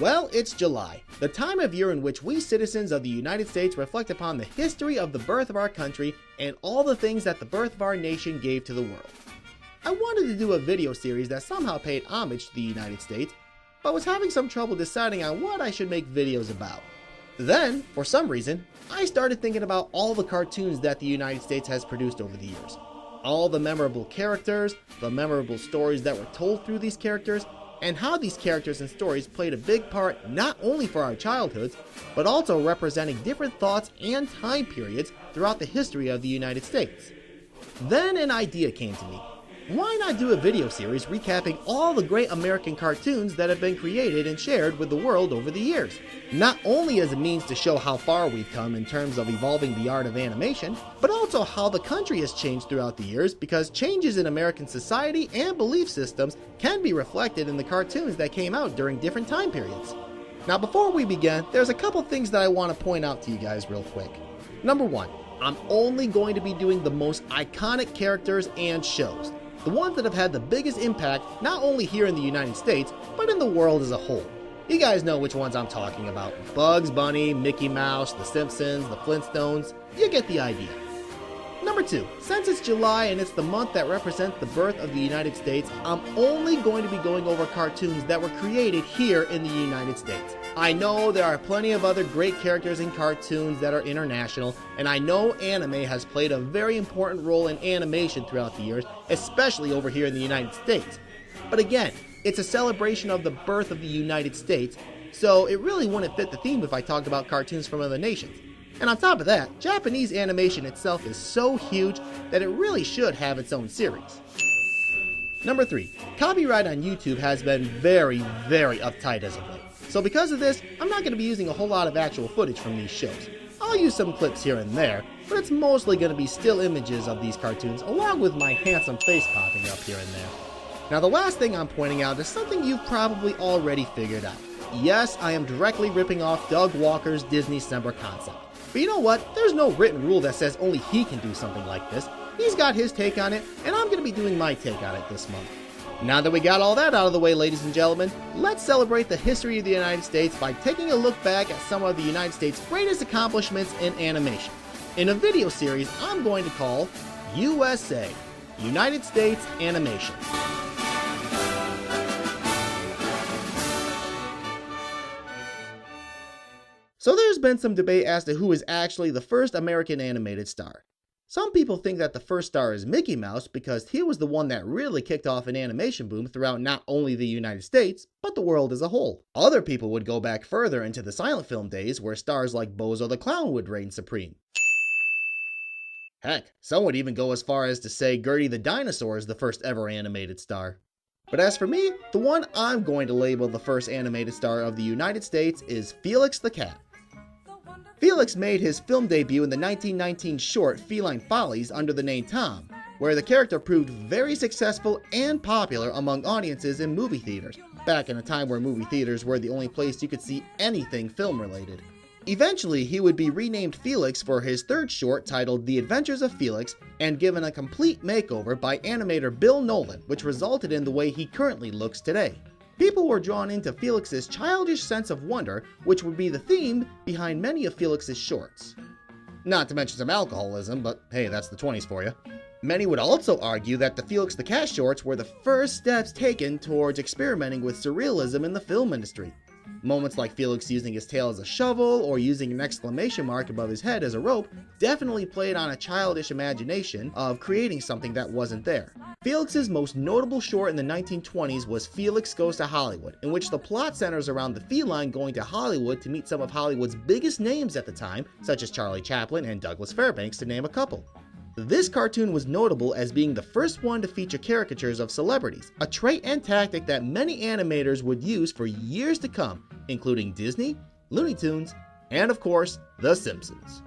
Well, it's July, the time of year in which we citizens of the United States reflect upon the history of the birth of our country and all the things that the birth of our nation gave to the world. I wanted to do a video series that somehow paid homage to the United States, but was having some trouble deciding on what I should make videos about. Then, for some reason, I started thinking about all the cartoons that the United States has produced over the years. All the memorable characters, the memorable stories that were told through these characters, and how these characters and stories played a big part not only for our childhoods, but also representing different thoughts and time periods throughout the history of the United States. Then an idea came to me. Why not do a video series recapping all the great American cartoons that have been created and shared with the world over the years? Not only as a means to show how far we've come in terms of evolving the art of animation, but also how the country has changed throughout the years, because changes in American society and belief systems can be reflected in the cartoons that came out during different time periods. Now before we begin, there's a couple things that I want to point out to you guys real quick. Number one, I'm only going to be doing the most iconic characters and shows. The ones that have had the biggest impact not only here in the United States, but in the world as a whole. You guys know which ones I'm talking about. Bugs Bunny, Mickey Mouse, The Simpsons, The Flintstones. You get the idea. Number two, since it's July and it's the month that represents the birth of the United States, I'm only going to be going over cartoons that were created here in the United States. I know there are plenty of other great characters in cartoons that are international, and I know anime has played a very important role in animation throughout the years, especially over here in the United States. But again, it's a celebration of the birth of the United States, so it really wouldn't fit the theme if I talked about cartoons from other nations. And on top of that, Japanese animation itself is so huge that it really should have its own series. Number 3. Copyright on YouTube has been very uptight as of late. So because of this, I'm not going to be using a whole lot of actual footage from these shows. I'll use some clips here and there, but it's mostly going to be still images of these cartoons along with my handsome face popping up here and there. Now the last thing I'm pointing out is something you've probably already figured out. Yes, I am directly ripping off Doug Walker's Disney-Sember concept. But you know what? There's no written rule that says only he can do something like this. He's got his take on it, and I'm going to be doing my take on it this month. Now that we got all that out of the way, ladies and gentlemen, let's celebrate the history of the United States by taking a look back at some of the United States' greatest accomplishments in animation. In a video series I'm going to call U.S.A. United States Animation. So there's been some debate as to who is actually the first American animated star. Some people think that the first star is Mickey Mouse because he was the one that really kicked off an animation boom throughout not only the United States, but the world as a whole. Other people would go back further into the silent film days where stars like Bozo the Clown would reign supreme. Heck, some would even go as far as to say Gertie the Dinosaur is the first ever animated star. But as for me, the one I'm going to label the first animated star of the United States is Felix the Cat. Felix made his film debut in the 1919 short Feline Follies under the name Tom, where the character proved very successful and popular among audiences in movie theaters, back in a time where movie theaters were the only place you could see anything film-related. Eventually, he would be renamed Felix for his third short titled The Adventures of Felix and given a complete makeover by animator Bill Nolan, which resulted in the way he currently looks today. People were drawn into Felix's childish sense of wonder, which would be the theme behind many of Felix's shorts. Not to mention some alcoholism, but hey, that's the 20s for you. Many would also argue that the Felix the Cat shorts were the first steps taken towards experimenting with surrealism in the film industry. Moments like Felix using his tail as a shovel or using an exclamation mark above his head as a rope definitely played on a childish imagination of creating something that wasn't there. Felix's most notable short in the 1920s was Felix Goes to Hollywood, in which the plot centers around the feline going to Hollywood to meet some of Hollywood's biggest names at the time, such as Charlie Chaplin and Douglas Fairbanks, to name a couple. This cartoon was notable as being the first one to feature caricatures of celebrities, a trait and tactic that many animators would use for years to come, including Disney, Looney Tunes, and of course, The Simpsons.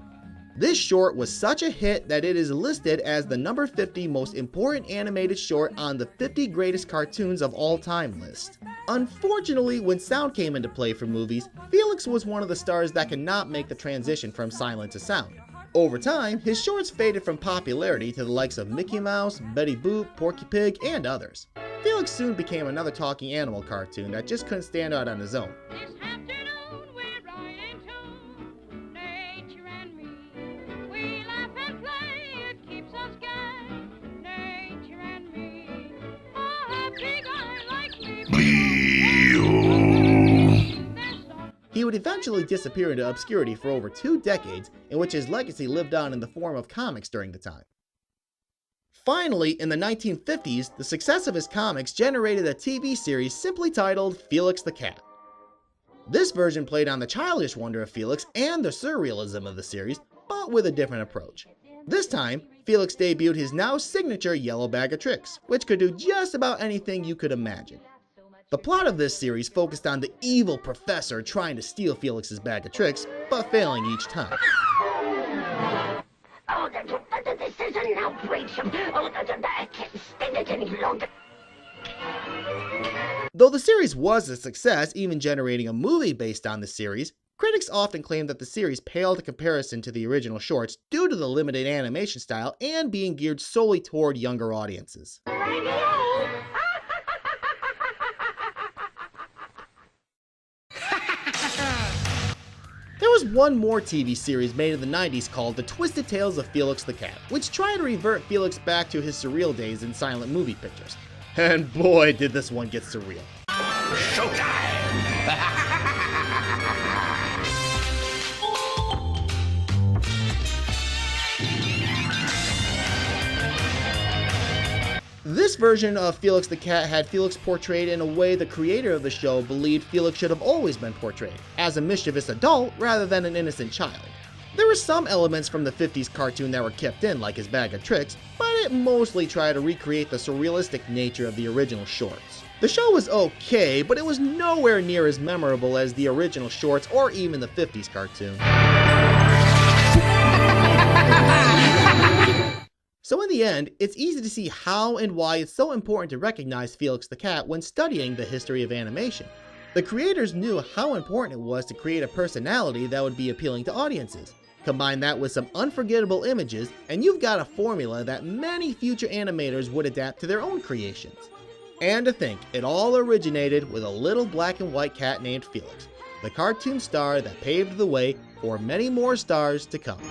This short was such a hit that it is listed as the number 50 most important animated short on the 50 greatest cartoons of all time list. Unfortunately, when sound came into play for movies, Felix was one of the stars that could not make the transition from silent to sound. Over time, his shorts faded from popularity to the likes of Mickey Mouse, Betty Boop, Porky Pig, and others. Felix soon became another talking animal cartoon that just couldn't stand out on his own. eventually disappear into obscurity for over 2 decades, in which his legacy lived on in the form of comics during the time. Finally, in the 1950s, the success of his comics generated a TV series simply titled Felix the Cat. This version played on the childish wonder of Felix and the surrealism of the series, but with a different approach. This time, Felix debuted his now signature yellow bag of tricks, which could do just about anything you could imagine. The plot of this series focused on the evil professor trying to steal Felix's bag of tricks, but failing each time. Oh, this is an outrage. Oh, I can't stand it any longer. Though the series was a success, even generating a movie based on the series, critics often claim that the series paled in comparison to the original shorts due to the limited animation style and being geared solely toward younger audiences. There was one more TV series made in the 90s called The Twisted Tales of Felix the Cat, which tried to revert Felix back to his surreal days in silent movie pictures. And boy, did this one get surreal. This version of Felix the Cat had Felix portrayed in a way the creator of the show believed Felix should have always been portrayed, as a mischievous adult rather than an innocent child. There were some elements from the 50s cartoon that were kept in, like his bag of tricks, but it mostly tried to recreate the surrealistic nature of the original shorts. The show was okay, but it was nowhere near as memorable as the original shorts or even the 50s cartoon. So in the end, it's easy to see how and why it's so important to recognize Felix the Cat when studying the history of animation. The creators knew how important it was to create a personality that would be appealing to audiences. Combine that with some unforgettable images, and you've got a formula that many future animators would adapt to their own creations. And to think, it all originated with a little black and white cat named Felix, the cartoon star that paved the way for many more stars to come.